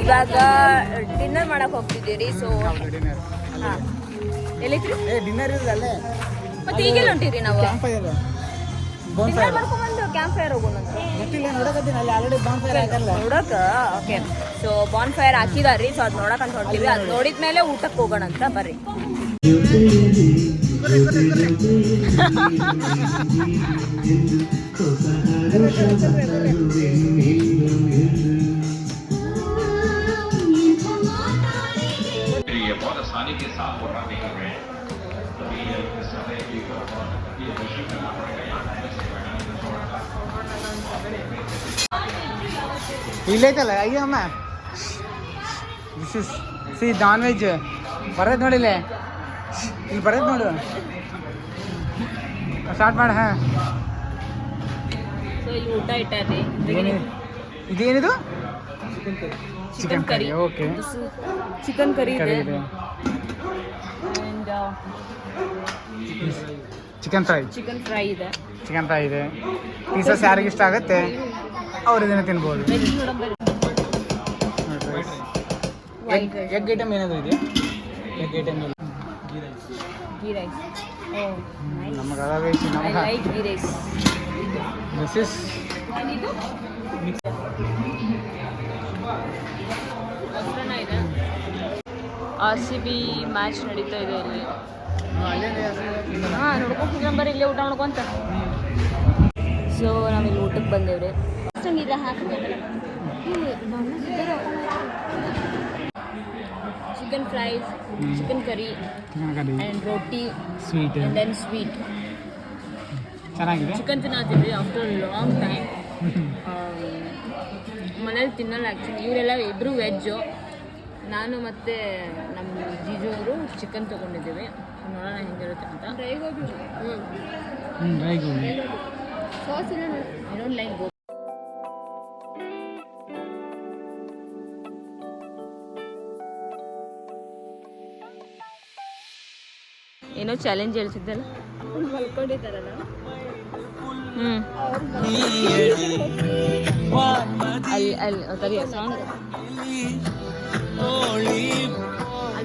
ಇವಾಗ ಡಿನ್ನರ್ ಮಾಡಕ್ ಹೋಗ್ತಿದ್ದೀರಿ. So ಎಲ್ಲಿದ್ರಿ? Dinner ಇರಲ್ಲೇ ಮತ್ತೆ ಈಗೆಲ್ಲ ಹೊಂಟಿರಿ ನಾವು? ಕ್ಯಾಂಪ್ ಫೈರ್ ಡಿನ್ನರ್ ಮಾಡ್ಕೊಂಡ್ಬಂದು ಕ್ಯಾಂಪ್ ಫೈರ್ ಹೋಗೋಣ ಅಂತ ಗೊತ್ತಿಲ್ಲ, ನೋಡಕತ್ತೀನಿ ಅಲ್ಲಿ ಆಲ್ರೆಡಿ ಬಾನ್ ಫೈರ್ ಆಗಲ್ಲ ನೋಡಕ. ಓಕೆ, ಸೊ ಬಾನ್ ಫೈರ್ ಹಾಕಿದಾರ್ರಿ. ಸೊ ಅದ್ ನೋಡಕ್ ಅಂತ ಹೊಂಟಿವಿ. ಅದ್ ನೋಡಿದ್ಮೇಲೆ ಊಟಕ್ಕೆ ಹೋಗೋಣ ಅಂತ. ಬರ್ರಿ. ಇಲ್ಲೈತಲ್ಲ ಅಯ್ಯೋ ಅಮ್ಮ, this is C non veg ಬರೋದು ನೋಡಿಲ್ಲ, ಇಲ್ಲಿ ಬರೋದು ನೋಡು. ಸ್ಟಾರ್ಟ್ ಮಾಡ. ಹಾಂ, ಸೊ ಇಲ್ಲಿ ಊಟ ಇಟ್ಟಾರಿ. ಇದೇನಿದು? Chicken curry. Okay, chicken curry ಇದೆ. Chicken fry. ಚಿಕನ್ ಫ್ರೈ ಇದೆ. ಚಿಕನ್ ಫ್ರೈ ಇದೆ. ಪೀಸಸ್ ಯಾರಿಗೆ ಇಷ್ಟ ಆಗುತ್ತೆ ಅವ್ರು ಇದನ್ನು ತಿನ್ಬೋದು. ಎಗ್ ಐಟಮ್ ಏನಾದರೂ ಇದೆಯಾ? Egg item ghee rice. ನಮಗೆ ಅದಾವೆ. I like ghee rice. This is RCB match ನಡೀತಾ ಇದೆ ಇಲ್ಲಿ. ಹಾಂ, ನೋಡ್ಕೊಂಡು ನಂಬರ್ ಇಲ್ಲೇ ಊಟ ಮಾಡ್ಕೊಂತ. ಸೊ ನಾವಿಲ್ಲಿ ಊಟಕ್ಕೆ ಬಂದೇವ್ರಿ. Chicken fries, chicken curry and roti, sweet and then sweet. ಚೆನ್ನಾಗಿದೆ. ಚಿಕನ್ ತಿನ್ನತ್ತಿದ್ವಿ ಆಫ್ಟರ್ ಲಾಂಗ್ ಟೈಮ್. ಮನೇಲಿ ತಿನ್ನಲ್ಲ ಆ್ಯಕ್ಚುಲಿ. ಇವರೆಲ್ಲ ಇಬ್ಬರು ವೆಜ್ಜು. ನಾನು ಮತ್ತು ನಮ್ಮ ಜೀಜು ಅವರು ಚಿಕನ್ ತೊಗೊಂಡಿದ್ದೀವಿ. ನೋಡೋಣ ಹೆಂಗಿರುತ್ತೆ ಅಂತ. ಡ್ರೈ ಗೋಬಿ ಸಾಸ್ ಇಲ್ಲ. I don't like gobi. ಏನೋ ಚಾಲೆಂಜ್ ಹೇಳ್ತಿದ್ದಲ್ಲ, ಮಲ್ಕೊಂಡಿದ್ದಾರಲ್ಲ. ಅಲ್ಲಿ ಅಲ್ಲಿ ಸರಿ ಸಾಂಗ್ ಅಲ್ಲಿ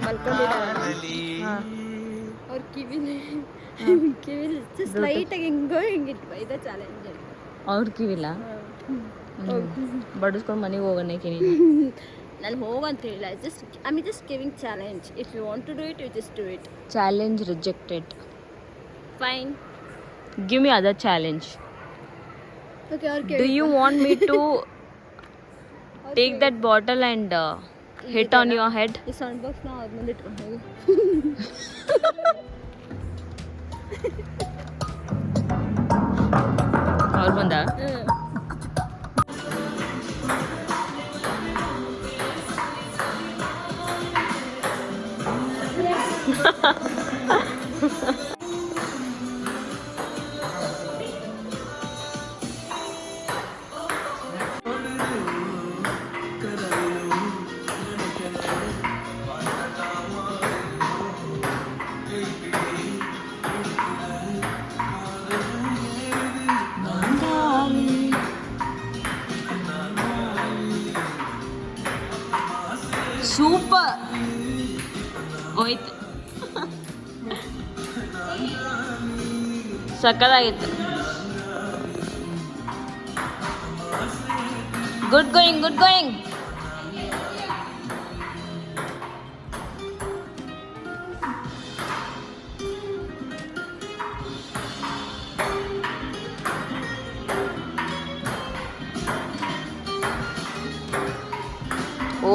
ಮಲ್ಕೊಂಡಿದ್ದಾರೆ. ಅವ್ರ ಕಿವಿಲಿ ಜಸ್ಟ್ ಲೈಟಾಗಿ ಹಿಂಗೋ ಹಿಂಗಿಟ್ಟು ಇದು ಚಾಲೆಂಜ್. ಅವ್ರ ಕಿವಿಲ್ಲ ಬಡಿಸ್ಕೊಂಡು ಮನೆಗೆ ಹೋಗೋಣ. ನಾನು ಹೋಗಂತ ಹೇಳಿಲ್ಲ. I am just giving challenge. If you want to do it, you just do it. Challenge rejected. Fine, give me other challenge. Do you want me to take that bottle and hit on your head? ಈ sound box ನಾವು ಆದ್ಮೇಲೆ ಇಟ್ಕೊಂಡು ಹೋಗಿ. ಅವ್ರು ಬಂದ. Super ಹೋಯ್ತು. ಸಕ್ಕತ್ತಾಗಿತ್ತು. Good going, good going.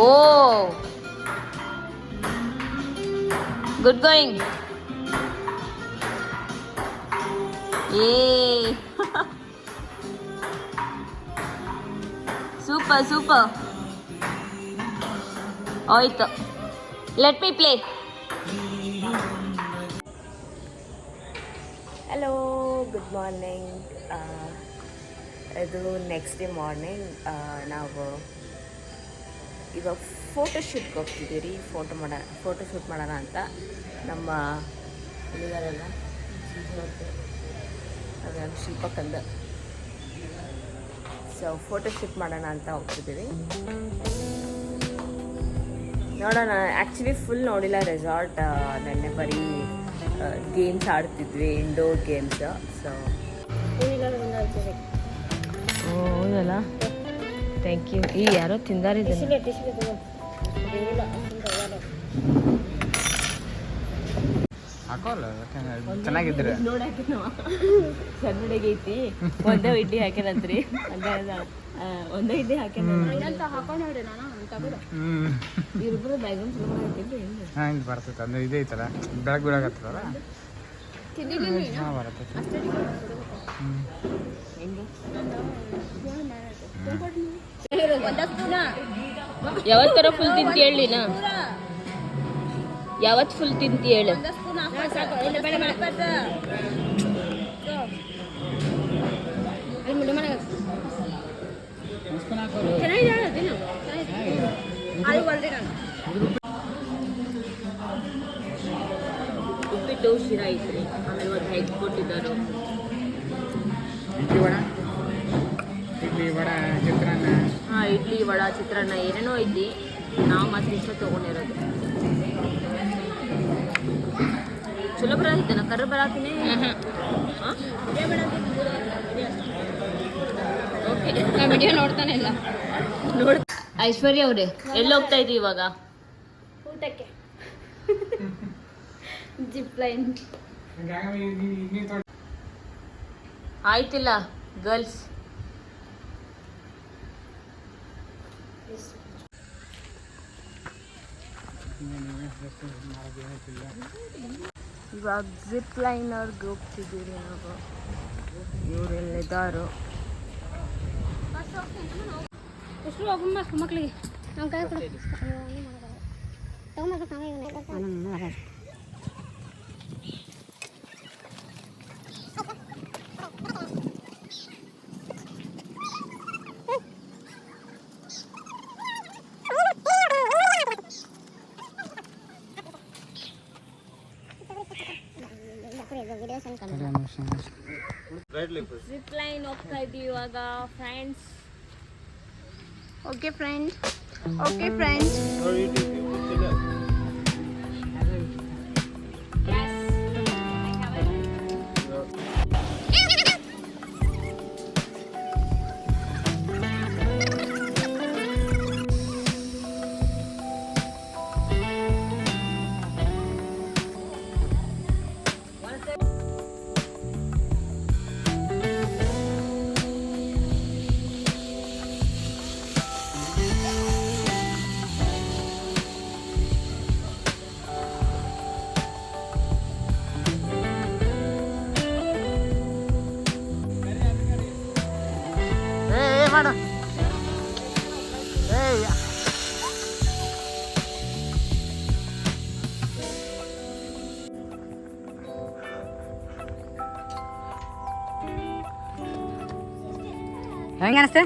Oh, good going. Yay. Super, super. Oito. Let me play. Hello, good morning. ಇದು ನೆಕ್ಸ್ಟ್ ಡೇ ಮಾರ್ನಿಂಗ್. ನಾವು ಇವಾಗ ಫೋಟೋಶೂಟ್ಗೆ ಹೋಗ್ತಿದ್ದೀವಿ. ಫೋಟೋಶೂಟ್ ಮಾಡೋಣ ಅಂತ. ನಮ್ಮ ಇಲ್ಲಿದಾರಲ್ಲ ಅದೇ ಶಿಲ್ಪಕ್ಕಂದ ಸೊ ಫೋಟೋಶೂಟ್ ಮಾಡೋಣ ಅಂತ ಹೋಗ್ತಿದ್ದೀವಿ. ನೋಡೋಣ. ಆ್ಯಕ್ಚುಲಿ ಫುಲ್ ನೋಡಿಲ್ಲ ರೆಸಾರ್ಟ್. ನೆನ್ನೆ ಬರೀ ಗೇಮ್ಸ್ ಆಡ್ತಿದ್ವಿ, ಇಂಡೋರ್ ಗೇಮ್ಸ್. ಸೊ ಹೌದಲ್ಲ, ಥ್ಯಾಂಕ್ ಯು. ಈ ಯಾರೋ ತಿಂದಾರಿದ್ದಾರೆ. ಹಾಕೋಲ್ಲ ಚೆನ್ನಾಗಿದ್ರೆ ನೋಡಾಕಿ ನಾವು ಕನ್ನಡಿಗೆ ಐತಿ. ಒಂದೇ ಇಡ್ಲಿ ಹಾಕ್ಯಾನಂತ್ರಿ. ಒಂದೇ ಇಡ್ಲಿ ಹಾಕ್ಯಾನ ಹಾಕೊಂಡ್ರಿ. ನಾನು ಇವ್ರಿಬ್ರು ಬ್ಯಾಗ್ರೌಂಡ್ ಚಲೋ ಹಾಕಿದ್ರಿ. ಹಾಂ ಇಲ್ಲಿ ಬರ್ತೈತೆ ಅಂದ್ರೆ ಇದೇ ಐತಲ್ಲ, ಬೆಳಗ್ಗೆ ಬೀಳಾಕತ್ತಲ್ಲ ಬರುತ್ತೆ. ಯಾವತ್ತರ ಫುಲ್ ತಿಂತಿ ಹೇಳಿನ? ಯಾವತ್ತು ಫುಲ್ ತಿಂತಿ ಹೇಳು. ಉಪ್ಪಿಟ್ಟು ಶಿರಾ ಐತ್ರಿ. ಆಮೇಲೆ ಒಂದು 5 ಕೊಟ್ಟಿದ್ದಾರೆ. ಇಡ್ಲಿ ವಡ ಚಿತ್ರಾನ್ನ. ಹಾಂ, ಇಡ್ಲಿ ವಡ ಚಿತ್ರಾನ್ನ ಏನೇನೋ ಐತಿ. ನಾವು ಮಾತ್ರ ಇಷ್ಟ ತೊಗೊಂಡಿರೋದು. ಚಲೋ ಬರತ್ತೇನ? ಕರ್ರ ಬರತ್ತೀನಿ. ಓಕೆ, ವಿಡಿಯೋ ನೋಡ್ತಾನೆ ಇಲ್ಲ. ನೋಡ್ ಐಶ್ವರ್ಯ ಅವರೇ, ಎಲ್ಲಿ ಹೋಗ್ತಾ ಇದ್ದೀವಿ ಇವಾಗ? ಊಟಕ್ಕೆ. ಜಿಪ್ ಲೈನ್ ಆಯ್ತಿಲ್ಲ ಗರ್ಲ್ಸ್. ಇವಾಗ ಜಿಪ್ ಲೈನರ್ಗೆ ಹೋಗ್ತಿದ್ದೀವಿ ನಾವು. ಇವರೆಲ್ಲಿದ್ದಾರೋ ಮಕ್ಕಳಿಗೆ ಜಿಪ್ ಲೈನ್ ಹೋಗ್ತಾ ಇದ್ದೀವಿ ಇವಾಗ friends. Okay friends, okay friends. ಮಾಡು. ಹೆಂಗ ಅನಿಸ್ತೆ?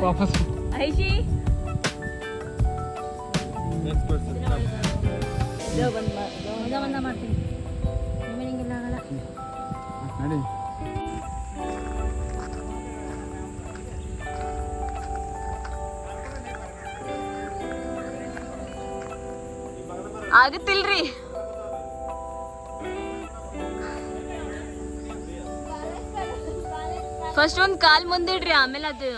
ವಾಪಸ್ ಐಶಿ ಮಾಡ್ತೀನಿ. ನಡಿ. ಆಗತ್ತಿಲ್ರಿ. ಫಸ್ಟ್ ಒಂದು ಕಾಲ್ ಮುಂದಿಡ್ರಿ, ಆಮೇಲೆ ಅದು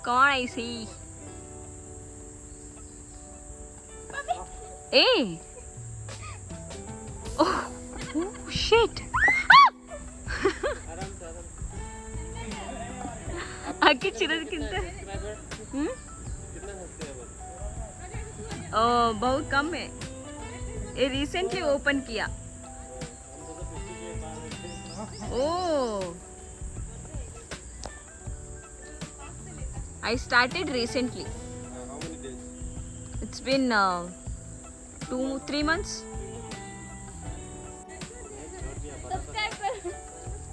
कौन आई सी ए ओह शिट आगे चिरदक्किंत ओ बहुत कम है ये रिसेंटली ओपन किया ओ I started recently. How many days? It's been 2-3 months.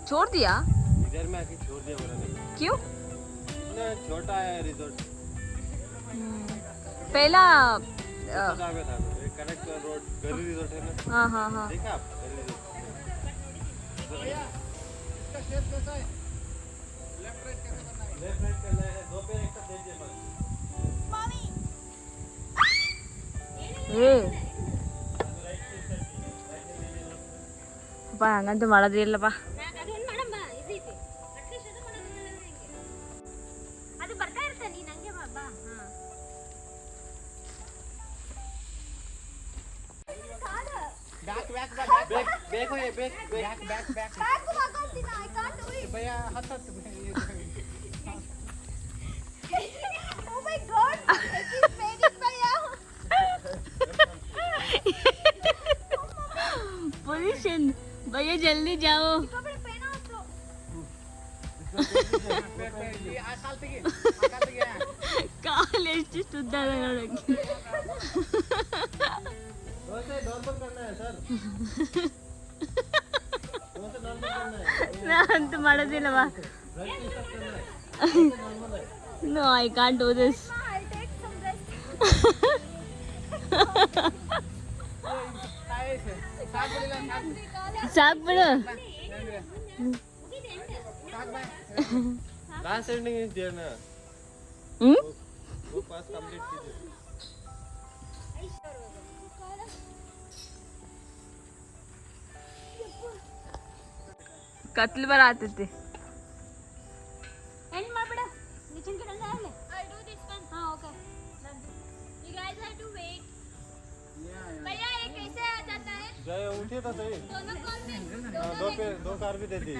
छोड़ दिया इधर में आके छोड़ दिया बोला नहीं क्यों इतना छोटा है रिजॉर्ट पहला पता में था कनेक्ट रोड गरी रिजॉर्ट है ना हाँ हाँ हाँ देखा आप गरी रिजॉर्ट लेफ्ट राइट करना है दो पे एक दे दिए बस ಅಪ್ಪ ಹಂಗಂತೂ ಮಾಡೋದೇ ಇಲ್ಲಪ್ಪ बैक हो बैक भैया हाथ Oh my god! He's begging भैया. पोजीशन भैया जल्दी जाओ कपड़े पहना तो. ಕಾಲು ಎಷ್ಟು ಸುದ್ದಾದ ನೋಡಕ್ಕೆ नॉर्मल करना है सर नॉर्मल करना है ನಾನಂತೂ ಮಾಡೋದಿಲ್ಲವಾ no I can't do this I'll take some rest. ಸಾಕು ಬಿಡು लास्ट एंडिंग इज देयर ना ಹ್ಞೂ वो पास कंप्लीट कीजिए ಕತ್ಲು ಬರತೈತಿ End ಮಾಡ್ಬಿಡ. ನಿಚಿನ್ ಕಡೆ ಅಲ್ಲೇ. I'll do this one. हाँ okay. You guys have to wait. भैया ये कैसे आ जाता है? जय उठिए तो सही दोनों कॉल में. दो कार भी दे दी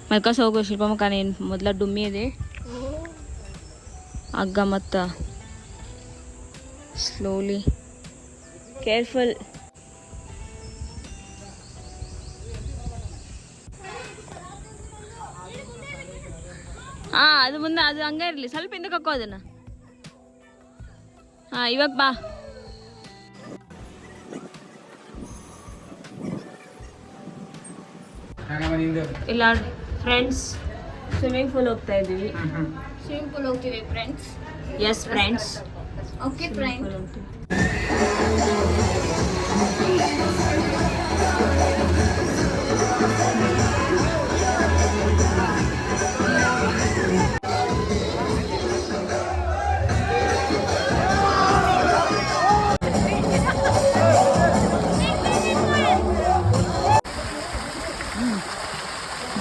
ಮಲ್ಕಾಸ್ ಹೋಗೋ ಶಿಲ್ಪಮ್ಮ ಕಾಣಿ ಮೊದಲ ಡುಮ್ಮಿ ಇದೆ ಹಗ್ಗ ಮತ್ತು ಸ್ಲೋಲಿ ಕೇರ್ಫುಲ್ ಹಾಂ ಅದು ಮುಂದೆ ಅದು ಹಂಗೆ ಇರಲಿ ಸ್ವಲ್ಪ ಹಿಂದಕ್ಕೆ ಹಾಕೋ ಅದನ್ನು ಹಾಂ ಇವಾಗ ಬಾ ಇಲ್ಲ ಫ್ರೆಂಡ್ಸ್ ಸ್ವಿಮ್ಮಿಂಗ್ ಪೂಲ್ ಹೋಗ್ತಾ ಇದ್ದೀವಿ Swimming pool ಹೋಗ್ತೀವಿ friends. S friends Okay friend.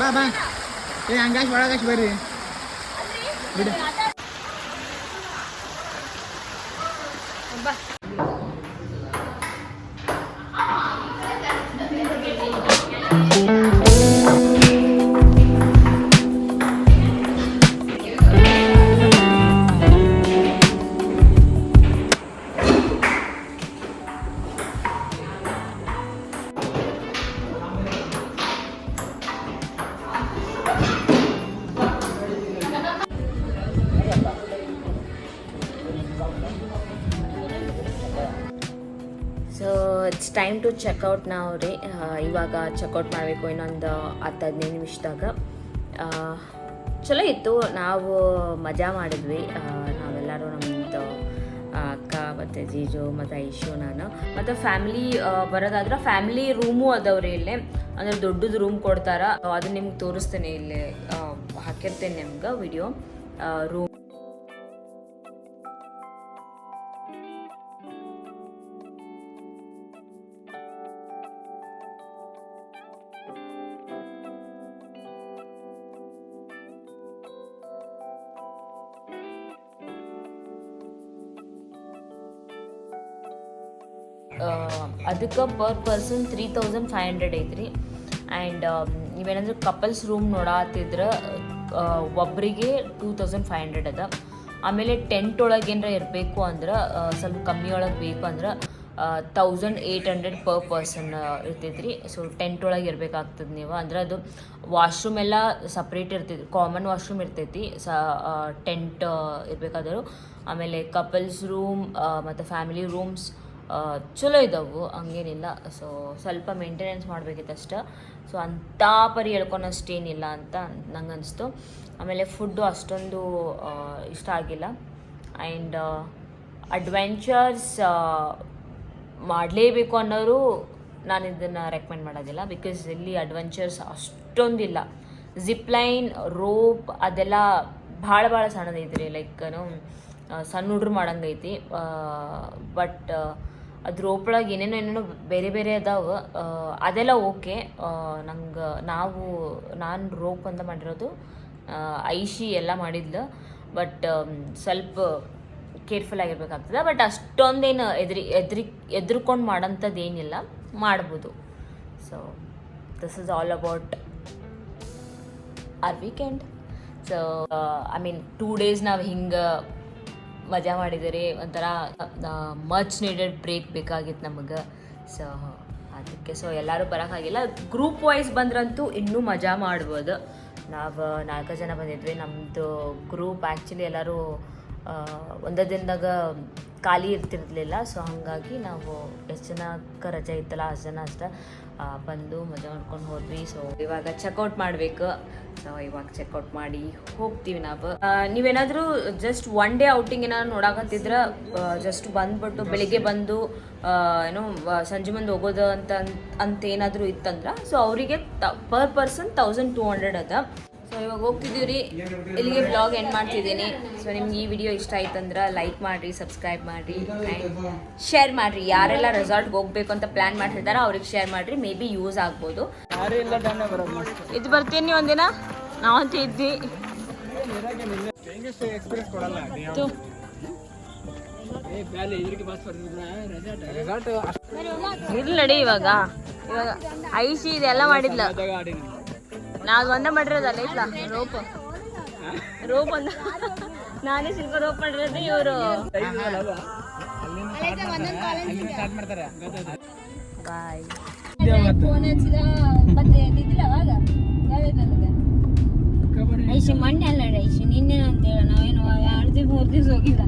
ಬಾ ಬಾ ಏ ಹಂಗಾಶ್ ಒಳಗಾಶ್ ಬರ್ರಿ ಬಿಡು ಬಾ. So it's time to checkout ನಾವು ರೀ. ಇವಾಗ ಚೆಕ್ಔಟ್ ಮಾಡಬೇಕು ಇನ್ನೊಂದು 10-15 ನಿಮಿಷದಾಗ. ಚಲೋ ಇತ್ತು, ನಾವು ಮಜಾ ಮಾಡಿದ್ವಿ ನಾವೆಲ್ಲರೂ, ನಮ್ಮದು ಅಕ್ಕ ಮತ್ತು ಜೀಜು ಮತ್ತು ಐಶು, ನಾನು ಮತ್ತು ಫ್ಯಾಮಿಲಿ ಬರೋದಾದ್ರೆ ಫ್ಯಾಮಿಲಿ ರೂಮು ಅದಾವ್ರಿ ಇಲ್ಲೇ. ಅಂದರೆ ದೊಡ್ಡದು ರೂಮ್ ಕೊಡ್ತಾರ, ಅದು ನಿಮ್ಗೆ ತೋರಿಸ್ತೇನೆ, ಇಲ್ಲಿ ಹಾಕಿರ್ತೇನೆ ನಿಮ್ಗೆ ವಿಡಿಯೋ ರೂಮ್. ಅದಕ್ಕೆ ಪರ್ ಪರ್ಸನ್ 3500 ಐತ್ರಿ. ಆ್ಯಂಡ್ ನೀವೇನಂದ್ರೆ ಕಪಲ್ಸ್ ರೂಮ್ ನೋಡತ್ತಿದ್ರೆ ಒಬ್ಬರಿಗೆ 2500 ಅದ. ಆಮೇಲೆ ಟೆಂಟ್ ಒಳಗೆ ಏನಾರ ಇರಬೇಕು ಅಂದ್ರೆ ಸ್ವಲ್ಪ ಕಮ್ಮಿ ಒಳಗೆ ಬೇಕು ಅಂದ್ರೆ 1800 ಪರ್ ಪರ್ಸನ್ ಇರ್ತೈತ್ರಿ. ಸೊ ಟೆಂಟ್ ಒಳಗೆ ಇರಬೇಕಾಗ್ತದೆ ನೀವು. ಅಂದ್ರೆ ಅದು ವಾಶ್ರೂಮ್ ಎಲ್ಲ ಸಪ್ರೇಟ್ ಇರ್ತೈತಿ, ಕಾಮನ್ ವಾಶ್ರೂಮ್ ಇರ್ತೈತಿ, ಟೆಂಟ್ ಇರಬೇಕಾದ್ರು. ಆಮೇಲೆ ಕಪಲ್ಸ್ ರೂಮ್ ಮತ್ತು ಫ್ಯಾಮಿಲಿ ರೂಮ್ಸ್ ಚಲೋ ಇದ್ದಾವೆ, ಹಂಗೇನಿಲ್ಲ. ಸೊ ಸ್ವಲ್ಪ ಮೇಂಟೆನೆನ್ಸ್ ಮಾಡಬೇಕಿತ್ತು ಅಷ್ಟೆ. ಸೊ ಅಂಥ ಪರಿ ಹೇಳ್ಕೊಳಷ್ಟೇನಿಲ್ಲ ಅಂತ ನಂಗೆ ಅನಿಸ್ತು. ಆಮೇಲೆ ಫುಡ್ಡು ಅಷ್ಟೊಂದು ಇಷ್ಟ ಆಗಿಲ್ಲ. ಆ್ಯಂಡ್ ಅಡ್ವೆಂಚರ್ಸ್ ಮಾಡಲೇಬೇಕು ಅನ್ನೋರು ನಾನು ಇದನ್ನು ರೆಕಮೆಂಡ್ ಮಾಡೋದಿಲ್ಲ. ಬಿಕಾಸ್ ಇಲ್ಲಿ ಅಡ್ವೆಂಚರ್ಸ್ ಅಷ್ಟೊಂದಿಲ್ಲ. ಜಿಪ್ಲೈನ್, ರೋಪ್ ಅದೆಲ್ಲ ಭಾಳ ಸಣ್ಣದೈತಿ ರೀ. ಲೈಕ್ ಸಣ್ಣ ಹುಡ್ರು ಮಾಡಂಗೈತಿ. ಬಟ್ ಅದು ರೋಪೊಳಗೆ ಏನೇನೋ ಬೇರೆ ಅದಾವೆ, ಅದೆಲ್ಲ ಓಕೆ. ನಾನು ರೋಪ್ ಅಂತ ಮಾಡಿರೋದು, ಐಶಿ ಎಲ್ಲ ಮಾಡಿದ್ಲು. ಬಟ್ ಸ್ವಲ್ಪ ಕೇರ್ಫುಲ್ ಆಗಿರ್ಬೇಕಾಗ್ತದೆ. ಬಟ್ ಅಷ್ಟೊಂದೇನು ಎದ್ರುಕೊಂಡು ಮಾಡೋಂಥದ್ದು ಏನಿಲ್ಲ, ಮಾಡ್ಬೋದು. So this is all about our weekend. So I mean 2 days ನಾವು ಹಿಂಗೆ ಮಜಾ ಮಾಡಿದರೆ ಒಂಥರ ಮಚ್ ನೀಡೆಡ್ ಬ್ರೇಕ್ ಬೇಕಾಗಿತ್ತು ನಮಗೆ. ಸೊ ಅದಕ್ಕೆ ಎಲ್ಲರೂ ಬರೋಕ್ಕಾಗಿಲ್ಲ. ಗ್ರೂಪ್ ವೈಸ್ ಬಂದ್ರಂತೂ ಇನ್ನೂ ಮಜಾ ಮಾಡ್ಬೋದು. ನಾವು 4 ಜನ ಬಂದಿದ್ವಿ. ನಮ್ಮದು ಗ್ರೂಪ್ ಆ್ಯಕ್ಚುಲಿ ಎಲ್ಲರೂ ಒಂದೇ ದಿನದಾಗ ಖಾಲಿ ಇರ್ತಿರ್ಲಿಲ್ಲ. ಸೊ ಹಾಗಾಗಿ ನಾವು ಎಷ್ಟು ಜನಕ್ಕೆ ರಜೆ ಇತ್ತಲ್ಲ ಅಷ್ಟು ಜನ ಅಷ್ಟೇ ಬಂದು ಮಜಾ ಮಾಡ್ಕೊಂಡು ಹೋದ್ವಿ. ಸೊ ಇವಾಗ ಚೆಕ್ಔಟ್ ಮಾಡಬೇಕು. ಸೊ ಇವಾಗ ಚೆಕ್ಔಟ್ ಮಾಡಿ ಹೋಗ್ತೀವಿ ನಾವು. ನೀವೇನಾದರೂ ಜಸ್ಟ್ 1 day ಔಟಿಂಗ್ ಏನಾದ್ರು ನೋಡಕತ್ತಿದ್ರೆ ಜಸ್ಟ್ ಬಂದ್ಬಿಟ್ಟು ಬೆಳಿಗ್ಗೆ ಬಂದು ಏನೋ ಸಂಜೆ ಮುಂದೆ ಹೋಗೋದು ಅಂತ ಏನಾದರೂ ಇತ್ತಂದ್ರೆ ಸೊ ಅವರಿಗೆ ಪರ್ ಪರ್ಸನ್ 1200 ಅದ. ಸೊ ಇವಾಗ ಹೋಗ್ತಿದ್ದೀವಿ ರೀ. ಇಲ್ಲಿಗೆ ಬ್ಲಾಗ್ ಎಂಡ್ ಮಾಡ್ತಿದ್ದೀನಿ. ಸೊ ನಿಮ್ಗೆ ಈ ವಿಡಿಯೋ ಇಷ್ಟ ಆಯ್ತಂದ್ರೆ ಲೈಕ್ ಮಾಡಿರಿ, ಸಬ್ಸ್ಕ್ರೈಬ್ ಮಾಡಿರಿ, ಆ್ಯಂಡ್ ಶೇರ್ ಮಾಡಿರಿ. ಯಾರೆಲ್ಲ ರೆಸಾರ್ಟ್ಗೆ ಹೋಗ್ಬೇಕು ಅಂತ ಪ್ಲ್ಯಾನ್ ಮಾಡ್ತಿರ್ತಾರೋ ಅವ್ರಿಗೆ ಶೇರ್ ಮಾಡಿರಿ. ಮೇ ಬಿ ಯೂಸ್ ಆಗ್ಬೋದು. ಇದು ಬರ್ತೀನಿ ಒಂದಿನ, ನಾವಂತೂ ಇದ್ವಿ. ಇಲ್ಲಿ ನಡಿ. ಇವಾಗ ಐಸಿ ಇದೆಲ್ಲ ಮಾಡಿದ್ಲ, ನಾವು ಒಂದೇ ಮಾಡಿರೋದಲ್ಲ. ಇಲ್ಲ ರೋಪ್ ಒಂದ ನಾನೇ ಶಿಲ್ಪ ರೋಪ್ ಮಾಡಿರೋದು. ಇವರು ಬಾಯ್. ಐಶಿ ಮೊನ್ನೆ ಅಲ್ಲ ಐಶಿ ನಿನ್ನೆ ಅಂತ ಹೇಳ. ನಾವೇನು 2 ದಿವಸ 3 ದಿವಸ ಹೋಗಿಲ್ಲ.